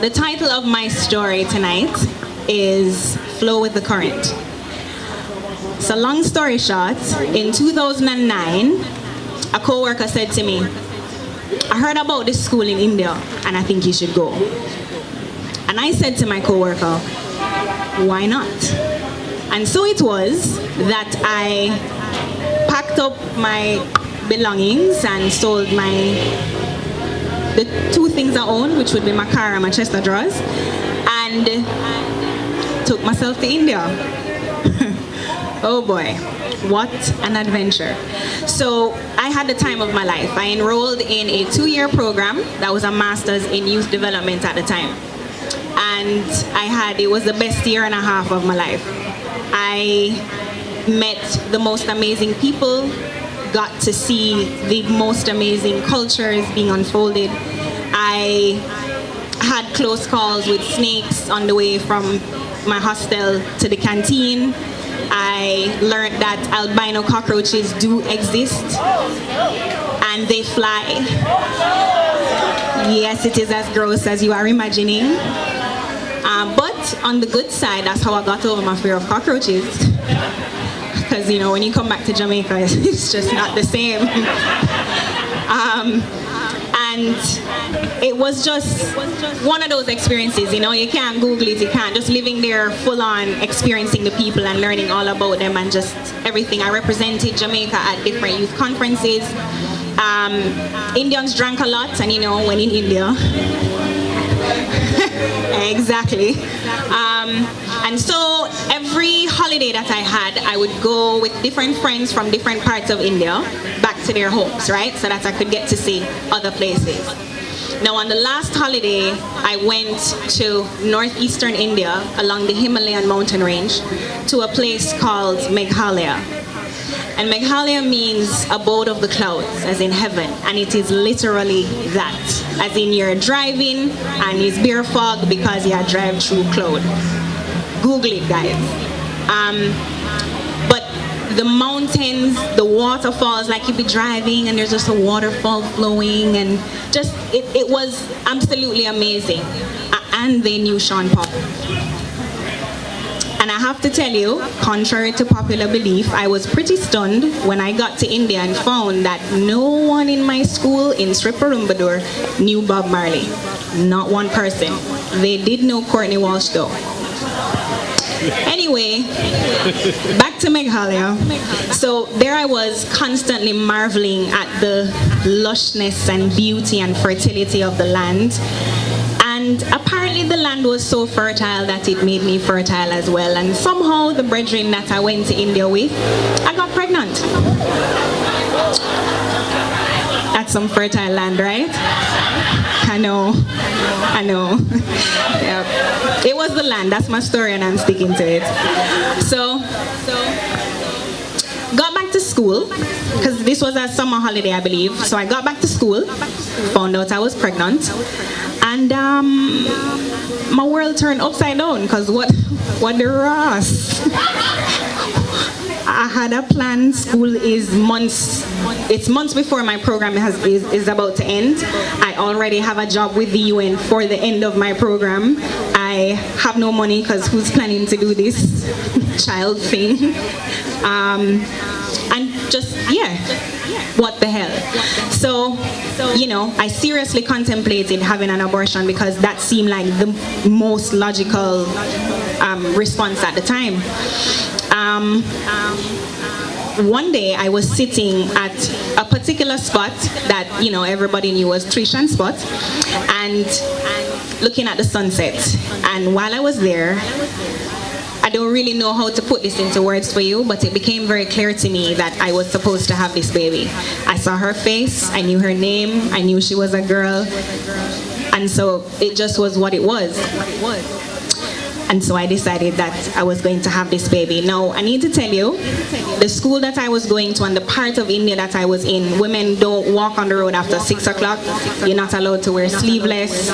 The title of my story tonight is Flow with the Current. So long story short, in 2009, a co-worker said to me, I heard about this school in India and I think you should go. And I said to my co-worker, why not? And so it was that I packed up my belongings and sold the two things I own, which would be my car and my chest of drawers, and took myself to India. Oh boy, what an adventure. So I had the time of my life. I enrolled in a 2-year program that was a master's in youth development at the time. And it was the best year and a half of my life. I met the most amazing people, got to see the most amazing cultures being unfolded. I had close calls with snakes on the way from my hostel to the canteen. I learned that albino cockroaches do exist and they fly. Yes, it is as gross as you are imagining. But on the good side, that's how I got over my fear of cockroaches. Because, you know, when you come back to Jamaica, it's just not the same. And it was just one of those experiences, you know, you can't Google it, you can't. Just living there full on, experiencing the people and learning all about them and just everything. I represented Jamaica at different youth conferences. Indians drank a lot, and you know, when in India. Exactly. And so every holiday that I had, I would go with different friends from different parts of India back to their homes, right? So that I could get to see other places. Now on the last holiday, I went to northeastern India along the Himalayan mountain range to a place called Meghalaya. And Meghalaya means abode of the clouds, as in heaven, and it is literally that. As in you're driving and it's beer fog because you drive through cloud. Google it, guys. But the mountains, the waterfalls, like you'd be driving and there's just a waterfall flowing, and just, it was absolutely amazing. And they knew Sean Paul. And I have to tell you, contrary to popular belief, I was pretty stunned when I got to India and found that no one in my school in Sriperumbadur knew Bob Marley. Not one person. They did know Courtney Walsh though. Anyway, back to Meghalaya. So there I was constantly marveling at the lushness and beauty and fertility of the land. And apparently the land was so fertile that it made me fertile as well. And somehow the brethren that I went to India with, I got pregnant. That's some fertile land, right? I know. Yeah. It was the land, that's my story and I'm sticking to it. So got back to school, because this was a summer holiday, I believe. So I got back to school, found out I was pregnant. And my world turned upside down, because what the Ross? I had a plan. School is it's months before my program is about to end. I already have a job with the UN for the end of my program. I have no money, because who's planning to do this child thing? And just, yeah. What the hell? So, you know, I seriously contemplated having an abortion, because that seemed like the most logical response at the time. One day I was sitting at a particular spot that, you know, everybody knew was Trishan spot, and looking at the sunset. And while I was there, I don't really know how to put this into words for you, but it became very clear to me that I was supposed to have this baby. I saw her face, I knew her name, I knew she was a girl, and so it just was what it was. And so I decided that I was going to have this baby. Now, I need to tell you, the school that I was going to and the part of India that I was in, women don't walk on the road after 6 o'clock. You're not allowed to wear sleeveless.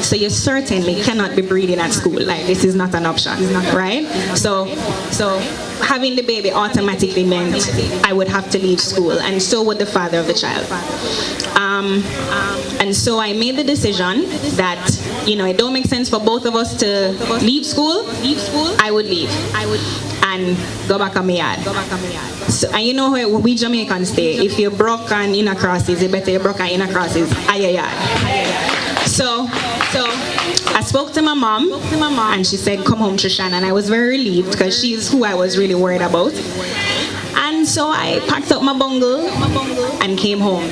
So you certainly cannot be breathing at school. Like, this is not an option, right? So having the baby automatically meant I would have to leave school, and so would the father of the child. And so I made the decision that, you know, it don't make sense for both of us to leave school. I would leave. And go back on my yard. So, and you know how we Jamaicans stay. If you're broke and in a crosses, you better you broke and in a crosses at your yard. So I spoke to my mom, and she said, "Come home, Trishan." And I was very relieved because she's who I was really worried about. And so I packed up my bungle and came home.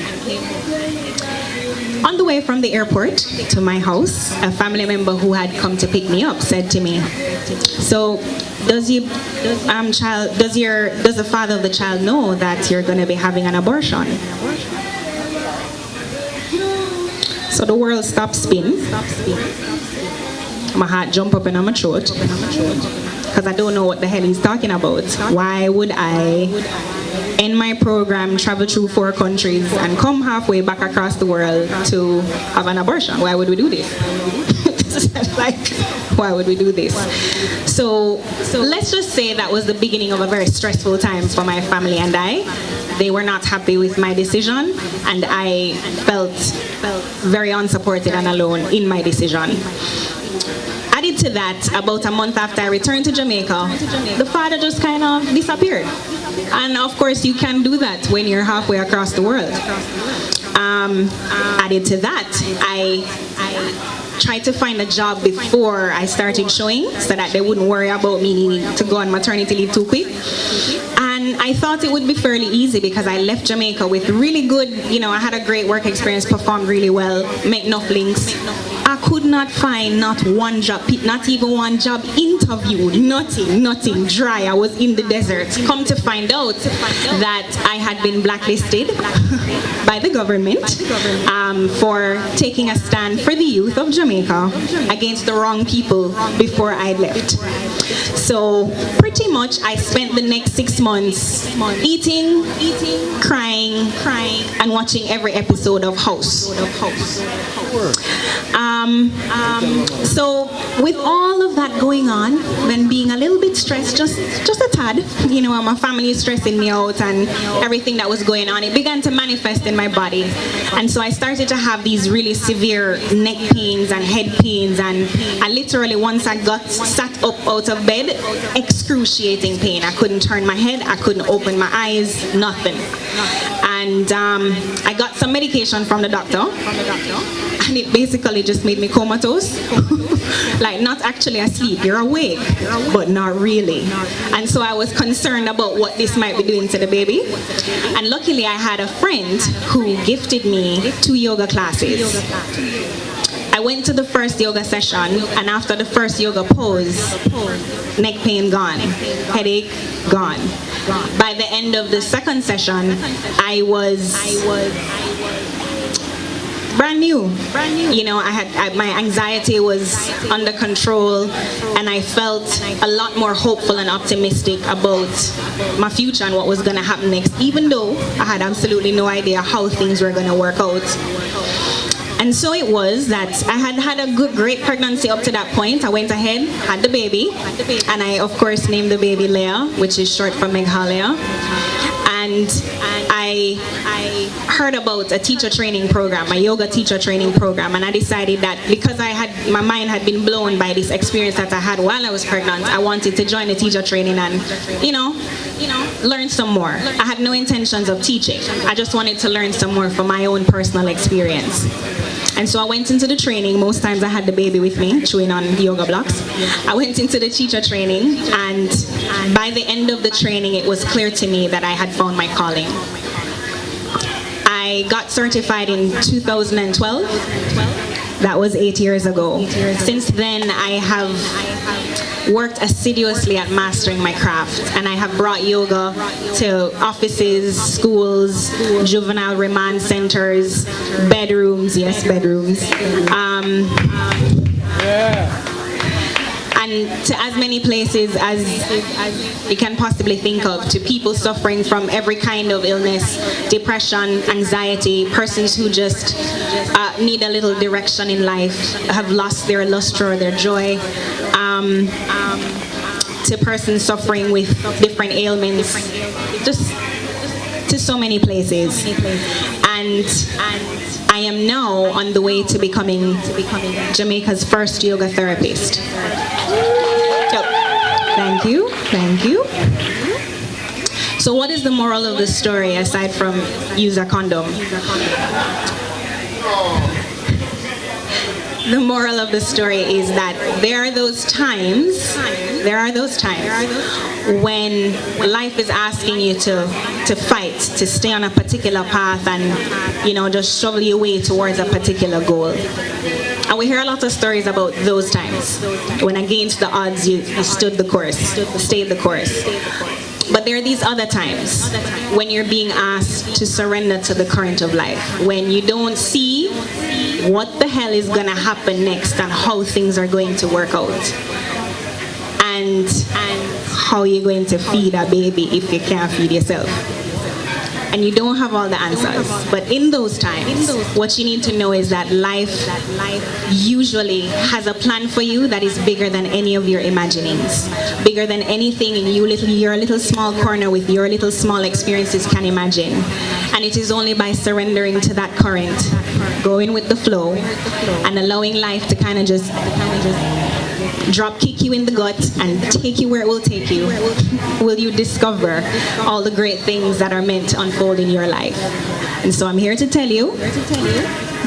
On the way from the airport to my house, a family member who had come to pick me up said to me, "So, does the father of the child know that you're going to be having an abortion?" So the world stopped spinning. My heart jumped up in my throat because I don't know what the hell he's talking about. Why would I end my program, travel through 4 countries, and come halfway back across the world to have an abortion? Why would we do this? Like, why would we do this? So let's just say that was the beginning of a very stressful time for my family and I. They were not happy with my decision, and I felt very unsupported and alone in my decision. Added to that, about a month after I returned to Jamaica, the father just kind of disappeared. And of course, you can do that when you're halfway across the world. Added to that, I tried to find a job before I started showing so that they wouldn't worry about me needing to go on maternity leave too quick. And I thought it would be fairly easy because I left Jamaica with really good, you know, I had a great work experience, performed really well, made enough links. I could not find not one job, not even one job interview, nothing, dry. I was in the desert. Come to find out that I had been blacklisted by the government for taking a stand for the youth of Jamaica against the wrong people before I left. So pretty much I spent the next 6 months eating, crying, and watching every episode of House. So with all of that going on, then being a little bit stressed, just a tad, you know, my family is stressing me out and everything that was going on, it began to manifest in my body. And so I started to have these really severe neck pains and head pains, and I literally, once I got sat up out of bed, excruciating pain. I couldn't turn my head, I couldn't open my eyes, nothing. And I got some medication from the doctor, and it basically just made me comatose. Like, not actually asleep, you're awake, but not really. And so I was concerned about what this might be doing to the baby. And luckily I had a friend who gifted me 2 yoga classes. I went to the first yoga session, and after the first yoga pose, neck pain gone, headache gone. By the end of the second session, I was brand new. You know, my anxiety was under control, and I felt a lot more hopeful and optimistic about my future and what was going to happen next, even though I had absolutely no idea how things were going to work out. And so it was that I had a great pregnancy up to that point. I went ahead, had the baby, and I of course named the baby Leah, which is short for Meghalaya. And I heard about a teacher training program, a yoga teacher training program, and I decided that because my mind had been blown by this experience that I had while I was pregnant, I wanted to join the teacher training and, you know, learn some more. I had no intentions of teaching. I just wanted to learn some more from my own personal experience. And so I went into the training. Most times I had the baby with me, chewing on yoga blocks. I went into the teacher training, and by the end of the training, it was clear to me that I had found my calling. I got certified in 2012. That was 8 years ago. Since then, I have worked assiduously at mastering my craft, and I have brought yoga to offices, schools, juvenile remand centers, bedrooms, yes, bedrooms, and to as many places as you can possibly think of, to people suffering from every kind of illness, depression, anxiety, persons who just need a little direction in life, have lost their luster or their joy. to persons suffering with different ailments, just to so many places. And I am now on the way to becoming Jamaica's first yoga therapist. So, thank you, thank you. So what is the moral of the story aside from use a condom? The moral of the story is that there are those times when life is asking you to fight, to stay on a particular path and, you know, just shovel your way towards a particular goal. And we hear a lot of stories about those times when against the odds you stood the course, stayed the course. But there are these other times when you're being asked to surrender to the current of life, when you don't see what the hell is going to happen next and how things are going to work out. And how you're going to feed a baby if you can't feed yourself. And you don't have all the answers. But in those times, what you need to know is that life usually has a plan for you that is bigger than any of your imaginings. Bigger than anything in your little small corner with your little small experiences can imagine. And it is only by surrendering to that current, going with the flow, and allowing life to kind of just drop kick you in the gut and take you where it will take you, will you discover all the great things that are meant to unfold in your life. And so I'm here to tell you,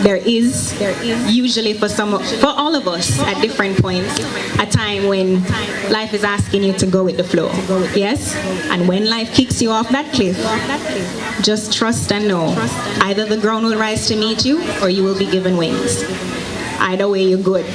there is usually for all of us at different points, a time when life is asking you to go with the flow. Yes? And when life kicks you off that cliff, just trust and know, either the ground will rise to meet you or you will be given wings. Either way, you're good.